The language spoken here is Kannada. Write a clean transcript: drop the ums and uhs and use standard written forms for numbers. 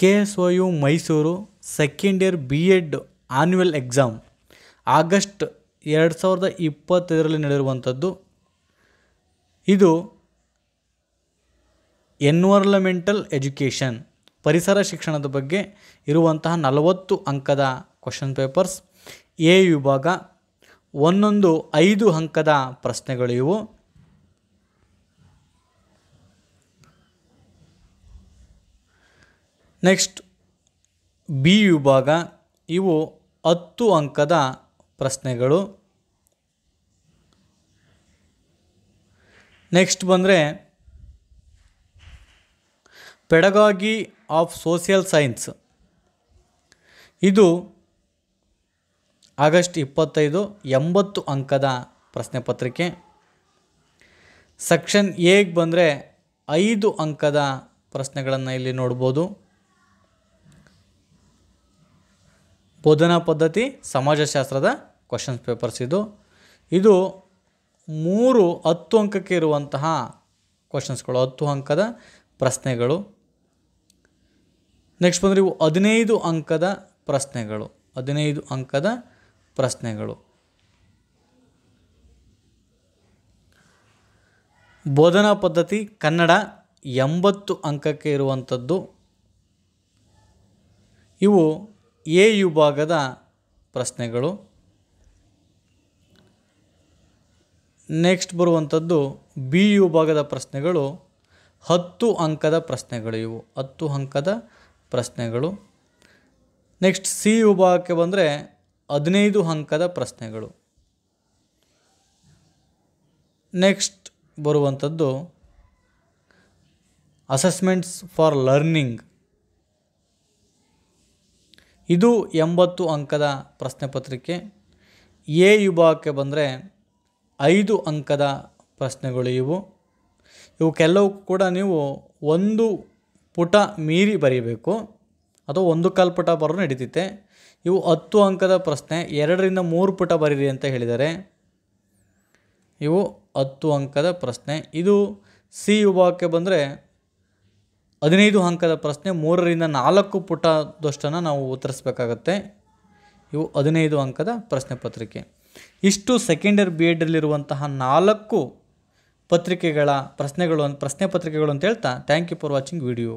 KSOU Mysuru second year BEd annual exam August 2025ರಲ್ಲಿ ನಡೆದಿರುವಂಥದ್ದು. ಇದು ಎನ್ವೈರನ್ಮೆಂಟಲ್ ಎಜುಕೇಷನ್ ಪರಿಸರ ಶಿಕ್ಷಣದ ಬಗ್ಗೆ ಇರುವಂತಹ 40 ಅಂಕದ ಕ್ವಶನ್ ಪೇಪರ್ಸ್. ಎ ವಿಭಾಗ ಒಂದೊಂದು 5 ಅಂಕದ ಪ್ರಶ್ನೆಗಳು ಇವು. ನೆಕ್ಸ್ಟ್ ಬಿ ವಿಭಾಗ ಇವು 10 ಅಂಕದ ಪ್ರಶ್ನೆಗಳು. ನೆಕ್ಸ್ಟ್ ಬಂದರೆ ಪೆಡಗಾಗಿ ಆಫ್ ಸೋಷಿಯಲ್ ಸೈನ್ಸ್, ಇದು ಆಗಸ್ಟ್ 25 80 ಅಂಕದ ಪ್ರಶ್ನೆ ಪತ್ರಿಕೆ. ಸೆಕ್ಷನ್ ಎಗೆ ಬಂದರೆ 5 ಅಂಕದ ಪ್ರಶ್ನೆಗಳನ್ನು ಇಲ್ಲಿ ನೋಡ್ಬೋದು. ಬೋಧನಾ ಪದ್ಧತಿ ಸಮಾಜಶಾಸ್ತ್ರದ ಕ್ವಶನ್ಸ್ ಪೇಪರ್ಸ್ ಇದು 3 10 ಅಂಕಕ್ಕೆ ಇರುವಂತಹ ಕ್ವಶನ್ಸ್ಗಳು, 10 ಅಂಕದ ಪ್ರಶ್ನೆಗಳು. ನೆಕ್ಸ್ಟ್ ಬಂದರೆ ಇವು 15 ಅಂಕದ ಪ್ರಶ್ನೆಗಳು, 15 ಅಂಕದ ಪ್ರಶ್ನೆಗಳು. ಬೋಧನಾ ಪದ್ಧತಿ ಕನ್ನಡ 80 ಅಂಕಕ್ಕೆ ಇರುವಂಥದ್ದು. ಇವು ಎ ವಿಭಾಗದ ಪ್ರಶ್ನೆಗಳು. ನೆಕ್ಸ್ಟ್ ಬರುವಂಥದ್ದು ಬಿ ವಿಭಾಗದ ಪ್ರಶ್ನೆಗಳು 10 ಅಂಕದ ಪ್ರಶ್ನೆಗಳು, ಇವು 10 ಅಂಕದ ಪ್ರಶ್ನೆಗಳು. ನೆಕ್ಸ್ಟ್ ಸಿ ವಿಭಾಗಕ್ಕೆ ಬಂದರೆ 15 ಅಂಕದ ಪ್ರಶ್ನೆಗಳು. ನೆಕ್ಸ್ಟ್ ಬರುವಂಥದ್ದು ಅಸೆಸ್ಮೆಂಟ್ಸ್ ಫಾರ್ ಲರ್ನಿಂಗ್, ಇದು 80 ಅಂಕದ ಪ್ರಶ್ನೆ ಪತ್ರಿಕೆ. ಎ ವಿಭಾಗಕ್ಕೆ ಬಂದರೆ 5 ಅಂಕದ ಪ್ರಶ್ನೆಗಳು ಇವಕ್ಕೆಲ್ಲವೂ ಕೂಡ ನೀವು 1 ಪುಟ ಮೀರಿ ಬರೀಬೇಕು, ಅಥವಾ 1/4 ಪುಟ ಬರೋ ನಡೀತೈತೆ. ಇವು 10 ಅಂಕದ ಪ್ರಶ್ನೆ, 2ರಿಂದ 3 ಪುಟ ಬರೀರಿ ಅಂತ ಹೇಳಿದ್ದಾರೆ. ಇವು 10 ಅಂಕದ ಪ್ರಶ್ನೆ. ಇದು ಸಿ ವಿಭಾಗಕ್ಕೆ ಬಂದರೆ 15 ಅಂಕದ ಪ್ರಶ್ನೆ, 3ರಿಂದ 4 ಪುಟದಷ್ಟನ್ನು ನಾವು ಉತ್ತರಿಸಬೇಕಾಗತ್ತೆ. ಇವು 15 ಅಂಕದ ಪ್ರಶ್ನೆ ಪತ್ರಿಕೆ. ಇಷ್ಟು ಸೆಕೆಂಡ್ ಇಯರ್ BEdಲ್ಲಿರುವಂತಹ 4 ಪತ್ರಿಕೆಗಳ ಪ್ರಶ್ನೆ ಪತ್ರಿಕೆಗಳು ಅಂತ ಹೇಳ್ತಾ thank you for watching video.